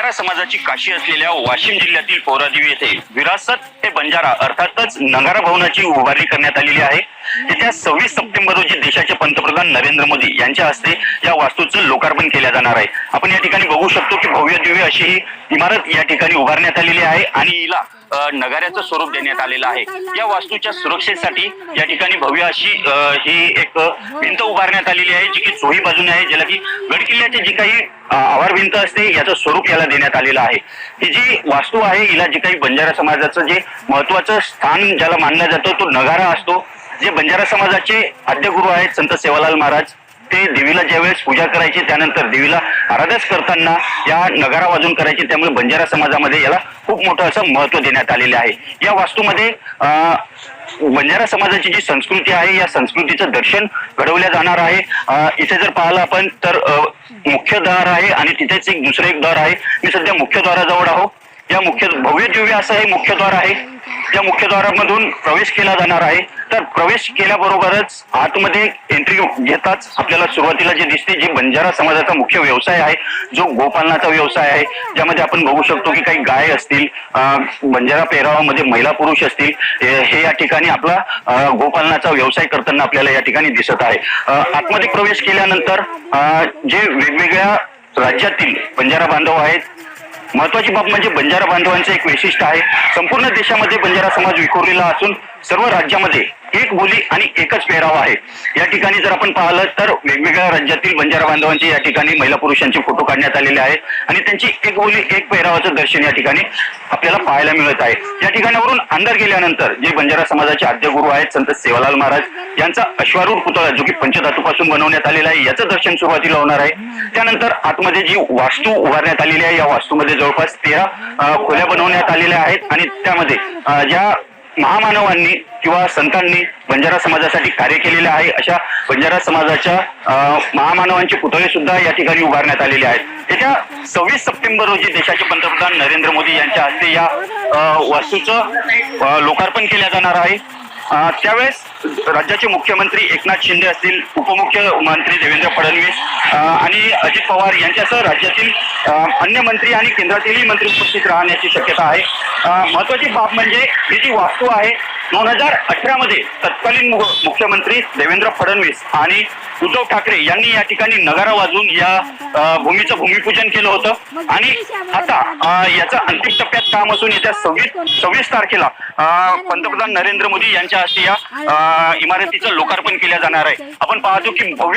बंजारा समाजाची काशी असलेल्या वाशिम जिल्ह्यातील पोरादेवी येथे विरासत हे बंजारा अर्थातच नगारा भवनाची उभारणी करण्यात आलेली आहे। येत्या 26 सप्टेंबर रोजी देशाचे पंतप्रधान नरेंद्र मोदी यांच्या हस्ते या वास्तूचं लोकार्पण केले जाणार आहे। आपण या ठिकाणी बघू शकतो की भव्य दिव्य अशी ही इमारत या ठिकाणी उभारण्यात आलेली आहे आणि हिला नगाऱ्याचं स्वरूप देण्यात आलेलं आहे। या वास्तूच्या सुरक्षेसाठी या ठिकाणी भव्य अशी ही एक भिंत उभारण्यात आलेली आहे, जी की चोही बाजूने आहे, ज्याला की गडकिल्ल्याचे जी काही आवार भिंत असते याचं स्वरूप याला देण्यात आलेलं आहे। ही जी वास्तू आहे हिला जे काही बंजारा समाजाचं जे महत्वाचं स्थान ज्याला मानलं जातं तो नगारा असतो। जे बंजारा समाजाचे आद्यगुरू आहेत संत सेवालाल महाराज, ते देवीला ज्यावेळेस पूजा करायची त्यानंतर देवीला आराधना करताना या नगारा वाजून करायची, त्यामुळे बंजारा समाजामध्ये याला खूप मोठं असं महत्व देण्यात आलेले आहे। या वास्तूमध्ये बंजारा समाजाची जी संस्कृती आहे या संस्कृतीचं दर्शन घडवल्या जाणार आहे। इथे जर पाहिलं आपण तर मुख्य द्वार आहे आणि तिथेच एक दुसरं एक द्वार आहे। मी सध्या मुख्य द्वाराजवळ आहो। या मुख्य भव्य दिव्य असं हे मुख्य द्वार आहे। या मुख्य द्वारामधून प्रवेश केला जाणार आहे। तर प्रवेश केल्याबरोबरच आतमध्ये एंट्री घेताच आपल्याला सुरुवातीला जे दिसते, जे बंजारा समाजाचा मुख्य व्यवसाय आहे जो गोपालनाचा व्यवसाय आहे, ज्यामध्ये आपण बघू शकतो की काही गाय असतील, बंजारा पेहरावामध्ये महिला पुरुष असतील, हे या ठिकाणी आपला गोपालनाचा व्यवसाय करताना आपल्याला या ठिकाणी दिसत आहे। आतमध्ये प्रवेश केल्यानंतर जे वेगवेगळ्या राज्यातील बंजारा बांधव आहेत, महत्वाची बाब म्हणजे बंजारा बांधवांचं एक वैशिष्ट्य आहे, संपूर्ण देशामध्ये बंजारा समाज विखुरलेला असून सर्व राज्यामध्ये एक बोली आणि एकच पेहरावा आहे। या ठिकाणी जर आपण पाहिलं तर वेगवेगळ्या राज्यातील बंजारा बांधवांचे या ठिकाणी महिला पुरुषांचे फोटो काढण्यात आलेले आहेत आणि त्यांची एक बोली एक पेहरावाचं दर्शन या ठिकाणी आपल्याला पाहायला मिळत आहे। या ठिकाणावरून अंदर गेल्यानंतर जे बंजारा समाजाचे आद्यगुरू आहेत संत सेवालाल महाराज यांचा अश्वारूढ पुतळा जो की पंचधातूपासून बनवण्यात आलेला आहे याचं दर्शन सुरुवातीला होणार आहे। त्यानंतर आतमध्ये जी वास्तू उभारण्यात आलेली आहे या वास्तूमध्ये जवळपास 13 खोल्या बनवण्यात आलेल्या आहेत आणि त्यामध्ये ज्या महामानवांनी किंवा संतांनी बंजारा समाजासाठी कार्य केलेले आहे अशा बंजारा समाजाच्या महामानवांचे पुतळे सुद्धा या ठिकाणी उभारण्यात आलेले आहेत। येत्या 26 सप्टेंबर रोजी देशाचे पंतप्रधान नरेंद्र मोदी यांच्या हस्ते या वास्तूचं लोकार्पण केले जाणार आहे। त्यावेळेस राज्याचे मुख्यमंत्री एकनाथ शिंदे असतील, उपमुख्यमंत्री देवेंद्र फडणवीस आणि अजित पवार यांच्यासह राज्यातील अन्य मंत्री आणि केंद्रातीलही मंत्री उपस्थित राहण्याची शक्यता आहे। महत्वाची बाब म्हणजे ही जी वास्तू आहे 2018 मध्ये तत्कालीन मुख्यमंत्री देवेंद्र फडणवीस आणि उद्धव ठाकरे यांनी या ठिकाणी नगारा वाजवून या भूमीचं भूमिपूजन केलं होतं आणि आता याचं अंतिम टप्प्यात काम असून येत्या 26 तारखेला पंतप्रधान नरेंद्र मोदी यांच्या हस्ते या इमारतीचं लोकार्पण केलं जाणार आहे। आपण पाहतो की भव्य